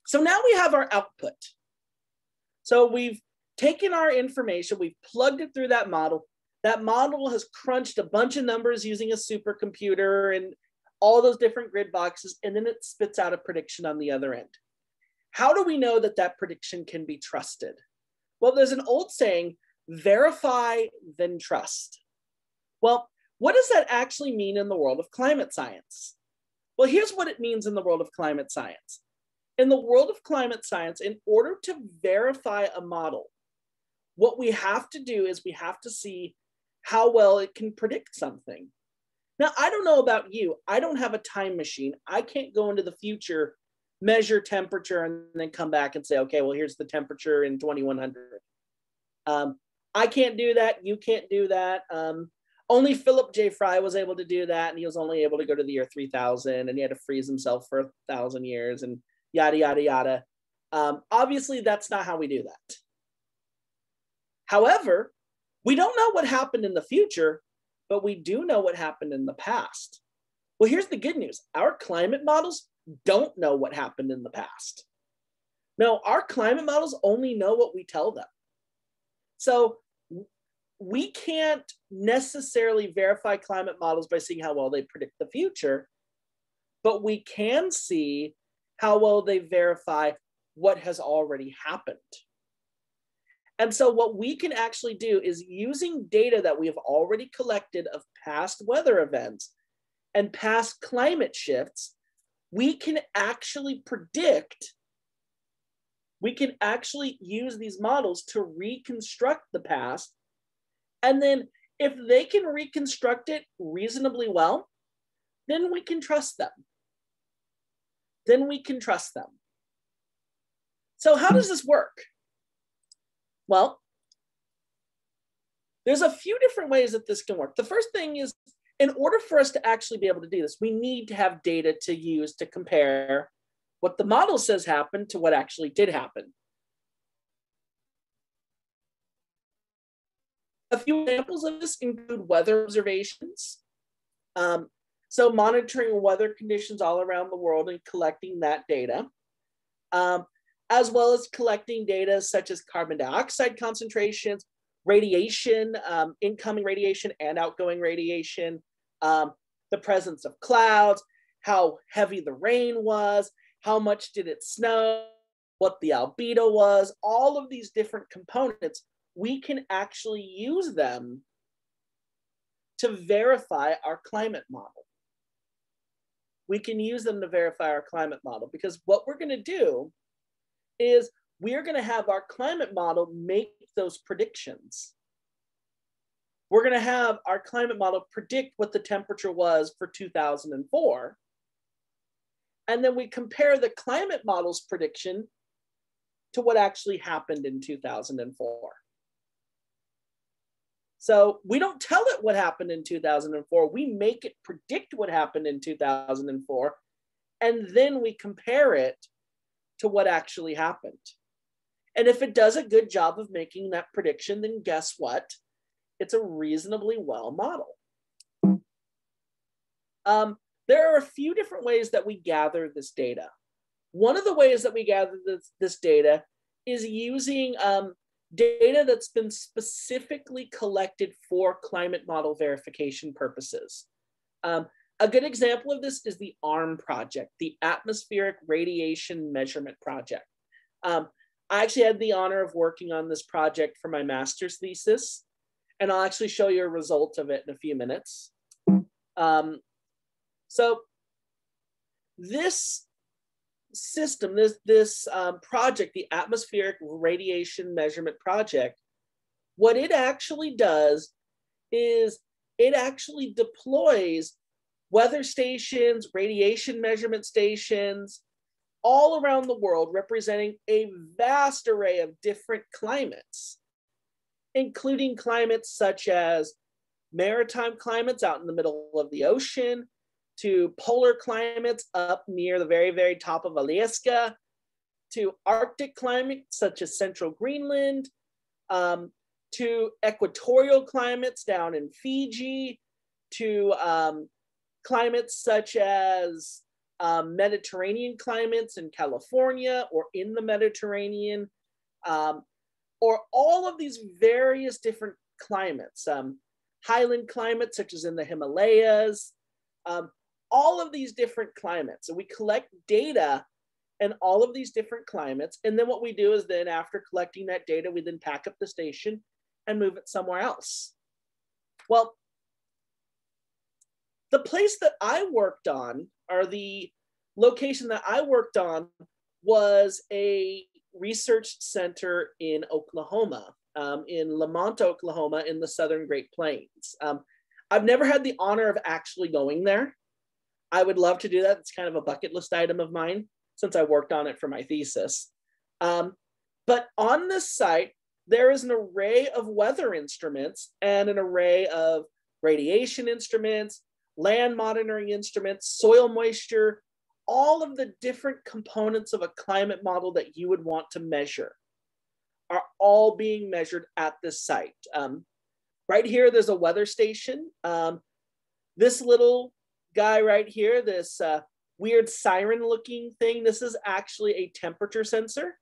So now we have our output. So we've taken our information, we've plugged it through that model. That model has crunched a bunch of numbers using a supercomputer and all those different grid boxes, and then it spits out a prediction on the other end. How do we know that that prediction can be trusted? Well, there's an old saying, verify, then trust. Well, what does that actually mean in the world of climate science? Well, here's what it means in the world of climate science. In the world of climate science, in order to verify a model, what we have to do is we have to see how well it can predict something. Now, I don't know about you. I don't have a time machine. I can't go into the future, measure temperature, and then come back and say, okay, well, here's the temperature in 2100. I can't do that. You can't do that. Only Philip J. Fry was able to do that, and he was only able to go to the year 3000, and he had to freeze himself for 1,000 years, and yada, yada, yada. Obviously, that's not how we do that. However, we don't know what happened in the future, but we do know what happened in the past. Well, here's the good news. Our climate models don't know what happened in the past. No, our climate models only know what we tell them. So we can't necessarily verify climate models by seeing how well they predict the future, but we can see how well they verify what has already happened. And so what we can actually do is, using data that we have already collected of past weather events and past climate shifts, we can actually predict, we can actually use these models to reconstruct the past. And then if they can reconstruct it reasonably well, then we can trust them. Then we can trust them. So how does this work? Well, there's a few different ways that this can work. The first thing is, in order for us to actually be able to do this, we need to have data to use to compare what the model says happened to what actually did happen. A few examples of this include weather observations. So monitoring weather conditions all around the world and collecting that data, as well as collecting data such as carbon dioxide concentrations, radiation, incoming radiation and outgoing radiation, the presence of clouds, how heavy the rain was, how much did it snow, what the albedo was, all of these different components. We can actually use them to verify our climate model. We can use them to verify our climate model, because what we're going to do is we're going to have our climate model make those predictions. We're going to have our climate model predict what the temperature was for 2004. And then we compare the climate model's prediction to what actually happened in 2004. So we don't tell it what happened in 2004. We make it predict what happened in 2004. And then we compare it to what actually happened. And if it does a good job of making that prediction, then guess what? It's a reasonably well model. There are a few different ways that we gather this data. One of the ways that we gather this data is using data that's been specifically collected for climate model verification purposes. A good example of this is the ARM project, the Atmospheric Radiation Measurement Project. I actually had the honor of working on this project for my master's thesis, and I'll actually show you a result of it in a few minutes. So this system, this project, the Atmospheric Radiation Measurement Project, what it actually does is it actually deploys weather stations, radiation measurement stations, all around the world, representing a vast array of different climates, including climates such as maritime climates out in the middle of the ocean, to polar climates up near the very, very top of Alaska, to Arctic climates such as central Greenland, to equatorial climates down in Fiji, to climates such as Mediterranean climates in California or in the Mediterranean, or all of these various different climates, highland climates such as in the Himalayas, all of these different climates. And we collect data in all of these different climates. And then what we do is then after collecting that data, we then pack up the station and move it somewhere else. Well, the place that I worked on, or the location that I worked on, was a research center in Oklahoma, in Lamont, Oklahoma, in the Southern Great Plains. I've never had the honor of actually going there. I would love to do that. It's kind of a bucket list item of mine since I worked on it for my thesis. But on this site, there is an array of weather instruments and an array of radiation instruments, land monitoring instruments, soil moisture, all of the different components of a climate model that you would want to measure are all being measured at this site. Right here, there's a weather station. This little guy right here, this weird siren looking thing, this is actually a temperature sensor.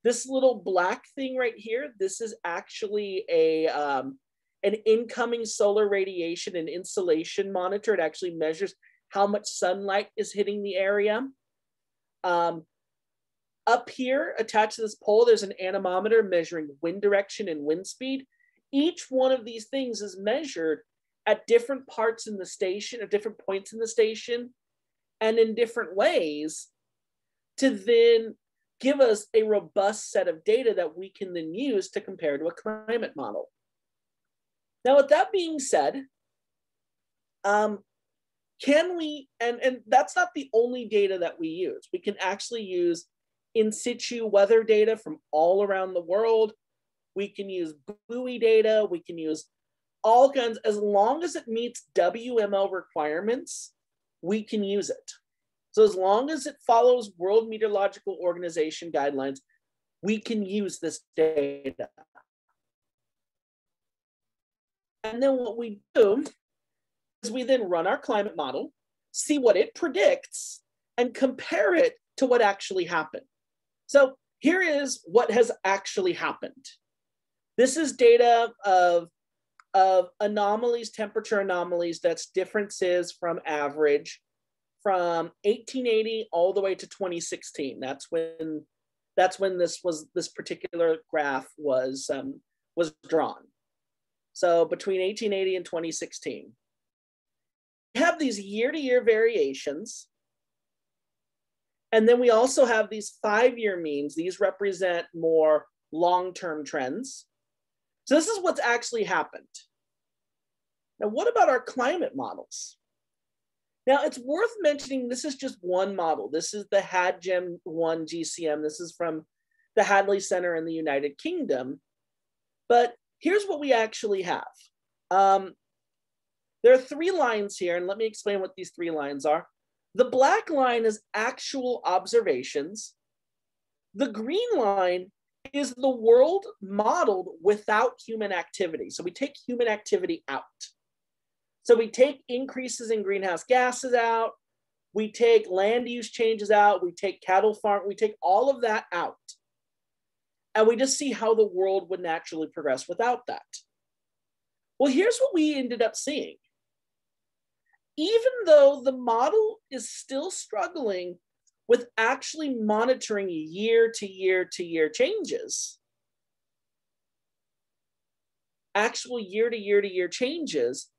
This little black thing right here, this is actually an incoming solar radiation and insolation monitor. It actually measures how much sunlight is hitting the area. Up here, attached to this pole, there's an anemometer measuring wind direction and wind speed. Each one of these things is measured at different parts in the station, at different points in the station, and in different ways to then give us a robust set of data that we can then use to compare to a climate model. Now, with that being said, can we, and that's not the only data that we use. We can actually use in situ weather data from all around the world. We can use buoy data. We can use all kinds, as long as it meets WMO requirements, we can use it. So as long as it follows World Meteorological Organization guidelines, we can use this data. And then what we do is we then run our climate model, see what it predicts, and compare it to what actually happened. So here is what has actually happened. This is data of anomalies, temperature anomalies, that's differences from average from 1880 all the way to 2016. That's when this particular graph was drawn. So between 1880 and 2016. We have these year-to-year variations. And then we also have these 5-year means. These represent more long-term trends. So this is what's actually happened. Now, what about our climate models? Now, it's worth mentioning this is just one model. This is the HadGem 1 GCM. This is from the Hadley Center in the United Kingdom. But here's what we actually have. There are 3 lines here, and let me explain what these 3 lines are. The black line is actual observations. The green line is the world modeled without human activity. So we take human activity out. So we take increases in greenhouse gases out. We take land use changes out. We take cattle farm. We take all of that out. And we just see how the world would naturally progress without that. Well, here's what we ended up seeing. Even though the model is still struggling with actually monitoring year to year to year changes, actual year to year to year changes,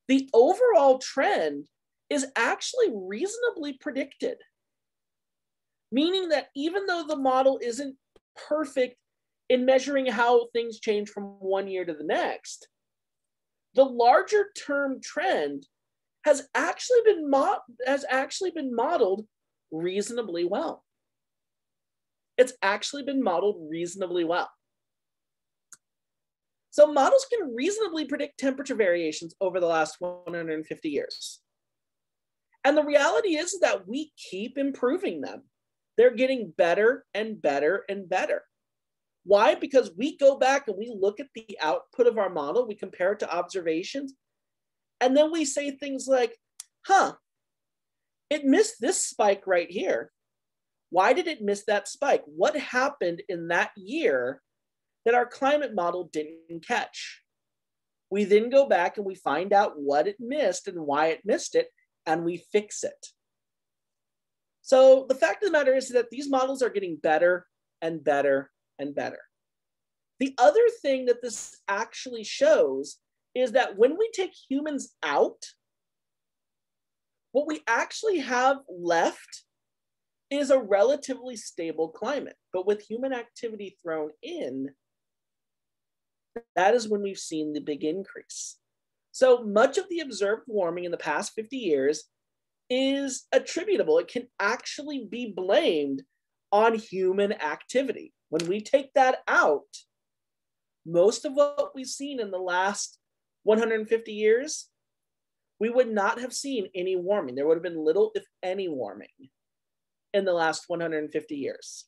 the overall trend is actually reasonably predicted. Meaning that even though the model isn't perfect in measuring how things change from one year to the next, the larger term trend has actually been modeled reasonably well. It's actually been modeled reasonably well. So models can reasonably predict temperature variations over the last 150 years. And the reality is that we keep improving them. They're getting better and better and better. Why? Because we go back and we look at the output of our model, we compare it to observations, and then we say things like, It missed this spike right here. Why did it miss that spike? What happened in that year that our climate model didn't catch? We then go back and we find out what it missed and why it missed it, and we fix it. So the fact of the matter is that these models are getting better and better and better. The other thing that this actually shows is that when we take humans out, what we actually have left is a relatively stable climate. But with human activity thrown in, that is when we've seen the big increase. So much of the observed warming in the past 50 years is attributable. It can actually be blamed on human activity. When we take that out, most of what we've seen in the last 150 years, we would not have seen any warming. There would have been little, if any, warming in the last 150 years.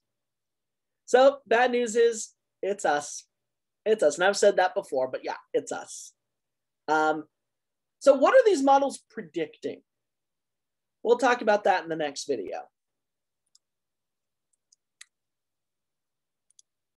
So bad news is it's us. It's us. And I've said that before, but yeah, it's us. So what are these models predicting? We'll talk about that in the next video.